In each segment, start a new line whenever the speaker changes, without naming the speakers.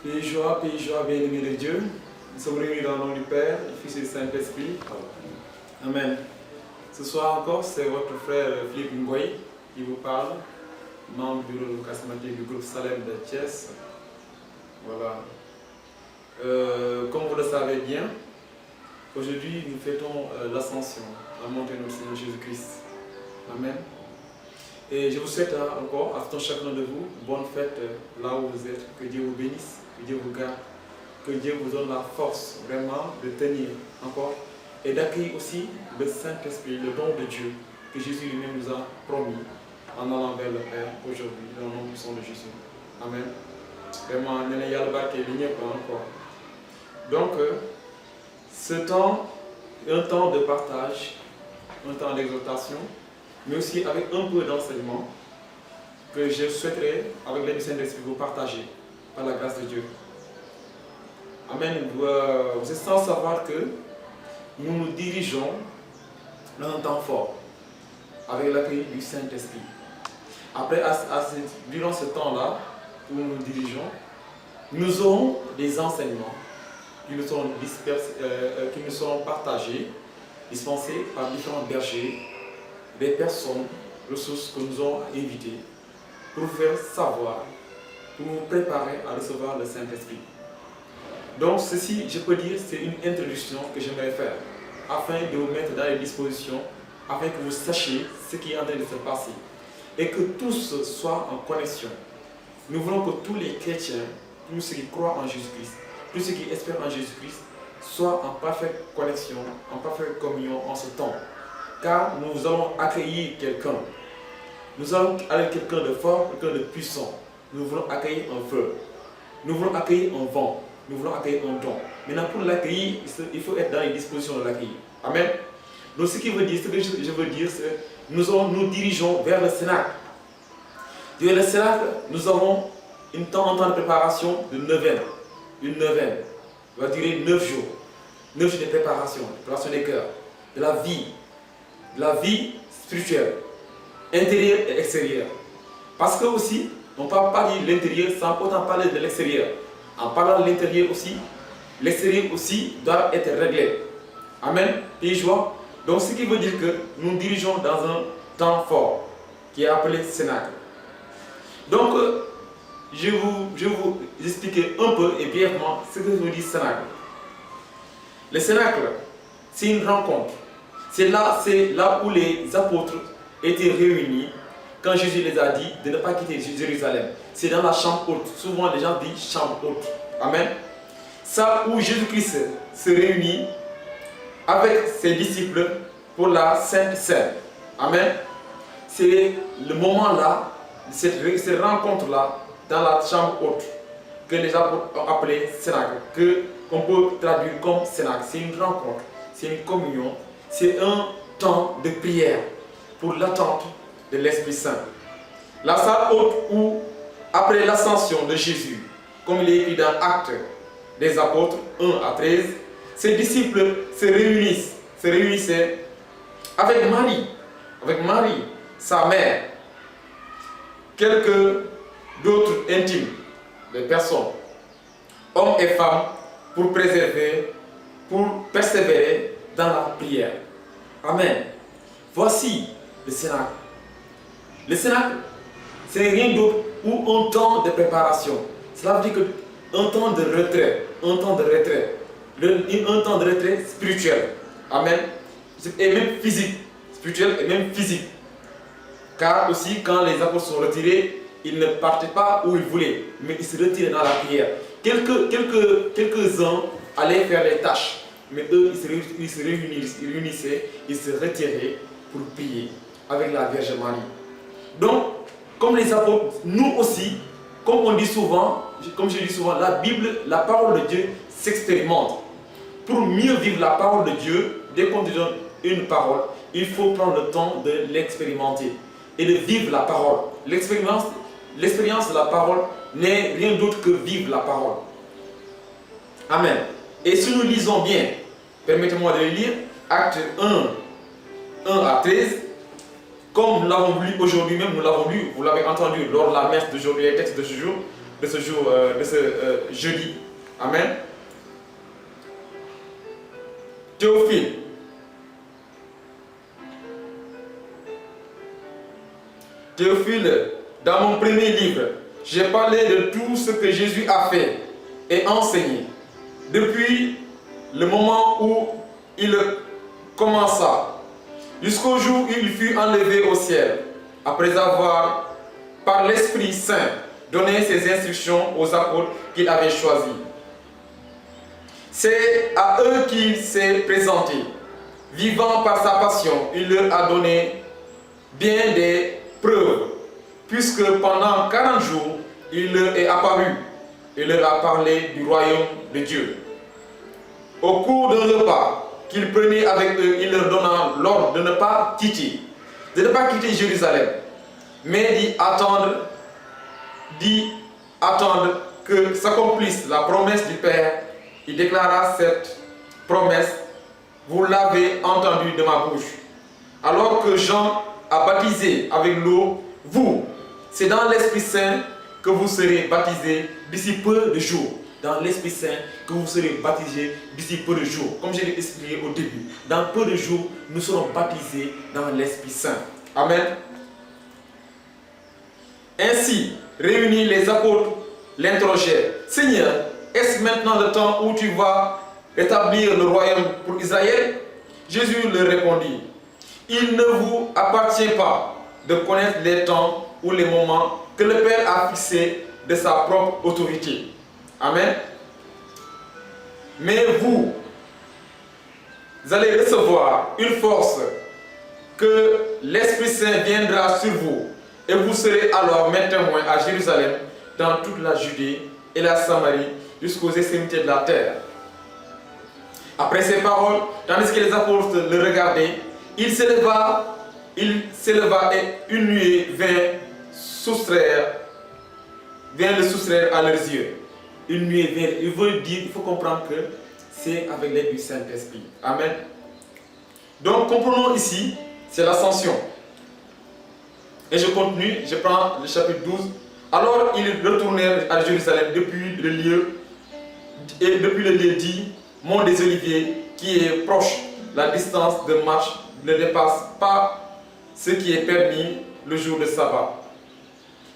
Pays joie, bien-aimé de Dieu. Nous sommes réunis dans le nom du Père, du Fils et du Saint-Esprit. Amen. Ce soir encore, c'est votre frère Philippe Mboy qui vous parle, membre du bureau charismatique du groupe Salem de Thiès. Voilà. Comme vous le savez bien, aujourd'hui nous fêtons l'ascension, la montée de notre Seigneur Jésus-Christ. Amen. Et je vous souhaite encore, à tout chacun de vous, bonne fête là où vous êtes. Que Dieu vous bénisse, que Dieu vous garde, que Dieu vous donne la force vraiment de tenir encore et d'accueillir aussi le Saint-Esprit, le don de Dieu que Jésus lui-même nous a promis en allant vers le Père aujourd'hui, dans le nom puissant de Jésus. Amen. Vraiment, il y a le bac et l'igné encore. Donc, ce temps, un temps de partage, un temps d'exhortation, mais aussi avec un peu d'enseignement que je souhaiterais, avec l'aide du Saint-Esprit, vous partager par la grâce de Dieu. Amen. Vous êtes sans savoir que nous nous dirigeons dans un temps fort avec l'accueil du Saint-Esprit. Après, durant ce temps-là où nous nous dirigeons, nous aurons des enseignements qui nous seront partagés, dispensés par différents bergers, des personnes, ressources que nous avons invitées pour vous faire savoir, pour vous préparer à recevoir le Saint-Esprit. Donc ceci, je peux dire, c'est une introduction que j'aimerais faire afin de vous mettre dans les dispositions, afin que vous sachiez ce qui est en train de se passer et que tous soient en connexion. Nous voulons que tous les chrétiens, tous ceux qui croient en Jésus-Christ, tous ceux qui espèrent en Jésus-Christ, soient en parfaite connexion, en parfaite communion en ce temps. Car nous allons accueillir quelqu'un. Nous allons accueillir quelqu'un de fort, quelqu'un de puissant. Nous voulons accueillir un feu. Nous voulons accueillir un vent. Nous voulons accueillir un don. Maintenant, pour l'accueillir, il faut être dans les dispositions de l'accueillir. Amen. Donc, ce que je veux dire, c'est que nous dirigeons vers le Cénacle. Vers le Cénacle, nous avons un temps de préparation de neuvaine. Une neuvaine. Elle va durer 9 jours. 9 jours de préparation des cœurs, de la vie spirituelle, intérieure et extérieure. Parce que aussi, on ne peut pas parler de l'intérieur sans pourtant parler de l'extérieur. En parlant de l'intérieur aussi, l'extérieur aussi doit être réglé. Amen. Et joie. Donc ce qui veut dire que nous nous dirigeons dans un temps fort qui est appelé Cénacle. Donc je vais vous expliquer un peu et brièvement ce que veut dire Cénacle. Le Cénacle, c'est une rencontre. C'est là où les apôtres étaient réunis quand Jésus les a dit de ne pas quitter Jérusalem. C'est dans la chambre haute. Souvent les gens disent chambre haute. Amen. Ça où Jésus-Christ se réunit avec ses disciples pour la Sainte Seine. Amen. C'est le moment là, cette rencontre-là, dans la chambre haute, que les apôtres ont appelé Cénacle, qu'on peut traduire comme Cénacle. C'est une rencontre, c'est une communion, c'est un temps de prière pour l'attente de l'Esprit Saint. La salle haute où, après l'ascension de Jésus, comme il est écrit dans Actes des Apôtres 1 à 13, ses disciples se réunissaient avec Marie, sa mère, quelques d'autres intimes, des personnes, hommes et femmes, pour persévérer dans la prière. Amen. Voici le Cénacle. Le Cénacle, c'est rien d'autre ou un temps de préparation. Cela veut dire qu'un temps de retrait, un temps de retrait spirituel. Amen. Et même physique, spirituel et même physique. Car aussi, quand les apôtres sont retirés, ils ne partaient pas où ils voulaient, mais ils se retiraient dans la prière. Quelques-uns allaient faire les tâches, mais eux, ils se réunissaient, ils se retiraient pour prier avec la Vierge Marie. Donc, comme les apôtres, nous aussi, comme je dis souvent, la Bible, la parole de Dieu s'expérimente. Pour mieux vivre la parole de Dieu, dès qu'on te donne une parole, il faut prendre le temps de l'expérimenter et de vivre la parole. L'expérience de la parole n'est rien d'autre que vivre la parole. Amen. Et si nous lisons bien, permettez-moi de le lire, Acte 1 à 13, comme nous l'avons lu aujourd'hui même, nous l'avons lu, vous l'avez entendu lors de la messe d'aujourd'hui, les textes de ce jour, de ce jour, de ce jeudi. Amen. Théophile, dans mon premier livre, j'ai parlé de tout ce que Jésus a fait et enseigné depuis le moment où il commença jusqu'au jour où il fut enlevé au ciel, après avoir, par l'Esprit Saint, donné ses instructions aux apôtres qu'il avait choisis. C'est à eux qu'il s'est présenté. Vivant par sa passion, il leur a donné bien des preuves, puisque pendant 40 jours, il leur est apparu et leur a parlé du royaume de Dieu. Au cours d'un repas qu'il prenait avec eux, il leur donna l'ordre de ne pas quitter Jérusalem, mais d'y attendre que s'accomplisse la promesse du Père. Il déclara cette promesse: vous l'avez entendu de ma bouche. Alors que Jean a baptisé avec l'eau, vous, c'est dans l'Esprit Saint que vous serez baptisés d'ici peu de jours. Dans l'Esprit Saint que vous serez baptisés d'ici peu de jours. Comme je l'ai expliqué au début, dans peu de jours, nous serons baptisés dans l'Esprit Saint. Amen. Ainsi, réunis, les apôtres l'interrogèrent: Seigneur, est-ce maintenant le temps où tu vas rétablir le royaume pour Israël? Jésus leur répondit: il ne vous appartient pas de connaître les temps ou les moments que le Père a fixés de sa propre autorité. Amen. Mais vous allez recevoir une force que l'Esprit Saint viendra sur vous, et vous serez alors mes témoins à Jérusalem, dans toute la Judée et la Samarie, jusqu'aux extrémités de la terre. Après ces paroles, tandis que les apôtres le regardaient, il s'éleva et une nuée vint le soustraire à leurs yeux. Une nuée vient, il faut comprendre que c'est avec l'aide du Saint-Esprit. Amen. Donc comprenons ici, c'est l'ascension. Et je continue, je prends le chapitre 12. Alors ils retournèrent à Jérusalem depuis le lieu dit Mont des Oliviers, qui est proche. La distance de marche ne dépasse pas ce qui est permis le jour de sabbat.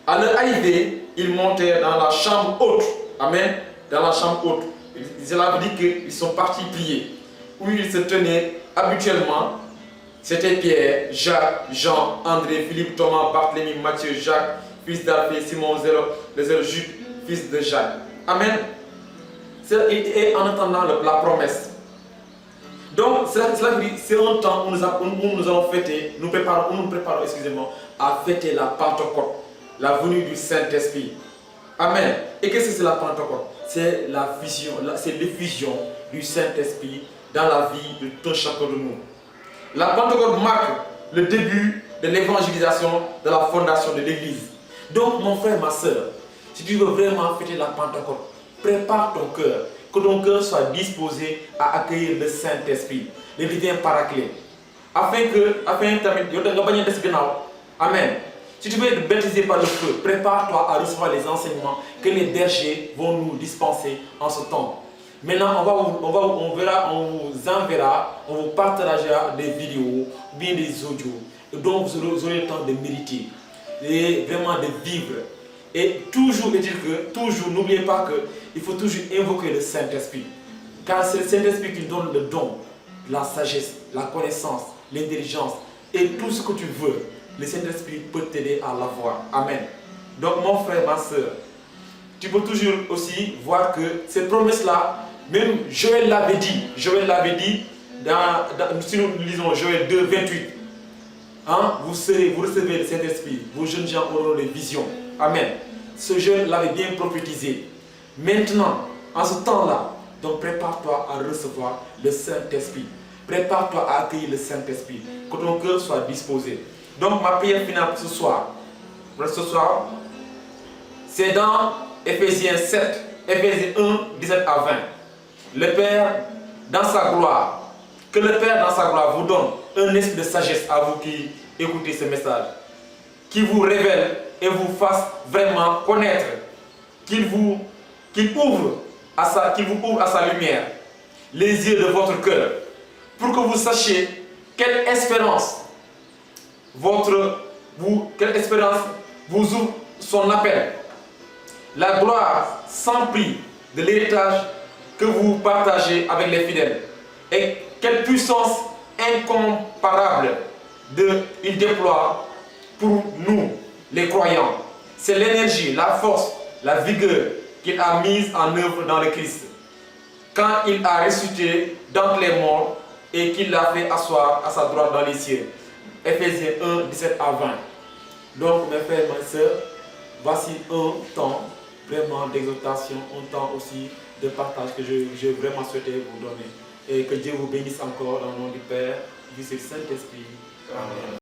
À leur arrivée, ils montèrent dans la chambre haute. Amen. Dans la chambre haute. Cela veut dire qu'ils sont partis prier. Où ils se tenaient habituellement. C'était Pierre, Jacques, Jean, André, Philippe, Thomas, Barthélemy, Matthieu, Jacques, fils d'Alphée, Simon, Jude, fils de Jacques. Amen. Et en attendant la promesse. Donc, cela veut dire c'est un temps où nous allons fêter, nous nous préparons, à fêter la Pentecôte, la venue du Saint-Esprit. Amen. Et qu'est-ce que c'est la Pentecôte? C'est la vision, c'est l'effusion du Saint-Esprit dans la vie de tout chacun de nous. La Pentecôte marque le début de l'évangélisation, de la fondation de l'Église. Donc, mon frère, ma soeur, si tu veux vraiment fêter la Pentecôte, prépare ton cœur, que ton cœur soit disposé à accueillir le Saint-Esprit, le divin Paraclet, afin Amen. Si tu veux être baptisé par le feu, prépare-toi à recevoir les enseignements que les bergers vont nous dispenser en ce temps. Maintenant, on vous enverra, on vous partagera des vidéos, ou bien des audios, dont vous aurez le temps de mériter, et vraiment de vivre. Et toujours, n'oubliez pas qu'il faut toujours invoquer le Saint-Esprit. Car c'est le Saint-Esprit qui donne le don, la sagesse, la connaissance, l'intelligence et tout ce que tu veux. Le Saint-Esprit peut t'aider à l'avoir. Amen. Donc mon frère, ma soeur, tu peux toujours aussi voir que ces promesses-là, même Joël l'avait dit, si nous lisons Joël 2, 28, vous recevez le Saint-Esprit, vos jeunes gens auront les visions. Amen. Ce jeune l'avait bien prophétisé. Maintenant, en ce temps-là, donc prépare-toi à recevoir le Saint-Esprit. Prépare-toi à accueillir le Saint-Esprit. Que ton cœur soit disposé. Donc ma prière finale ce soir, c'est dans Éphésiens 7, Éphésiens 1, 17 à 20. Le Père dans sa gloire, que le Père dans sa gloire vous donne un esprit de sagesse à vous qui écoutez ce message, qui vous révèle et vous fasse vraiment connaître qu'il vous ouvre à sa lumière les yeux de votre cœur, pour que vous sachiez quelle espérance vous ouvre son appel. La gloire sans prix de l'héritage que vous partagez avec les fidèles. Et quelle puissance incomparable il déploie pour nous, les croyants. C'est l'énergie, la force, la vigueur qu'il a mise en œuvre dans le Christ, quand il a ressuscité d'entre les morts et qu'il l'a fait asseoir à sa droite dans les cieux. Ephésiens 1, 17 à 20. Donc, mes frères et mes sœurs, voici un temps vraiment d'exhortation, un temps aussi de partage que je vraiment souhaitais vous donner. Et que Dieu vous bénisse encore dans le nom du Père, du Saint-Esprit. Amen.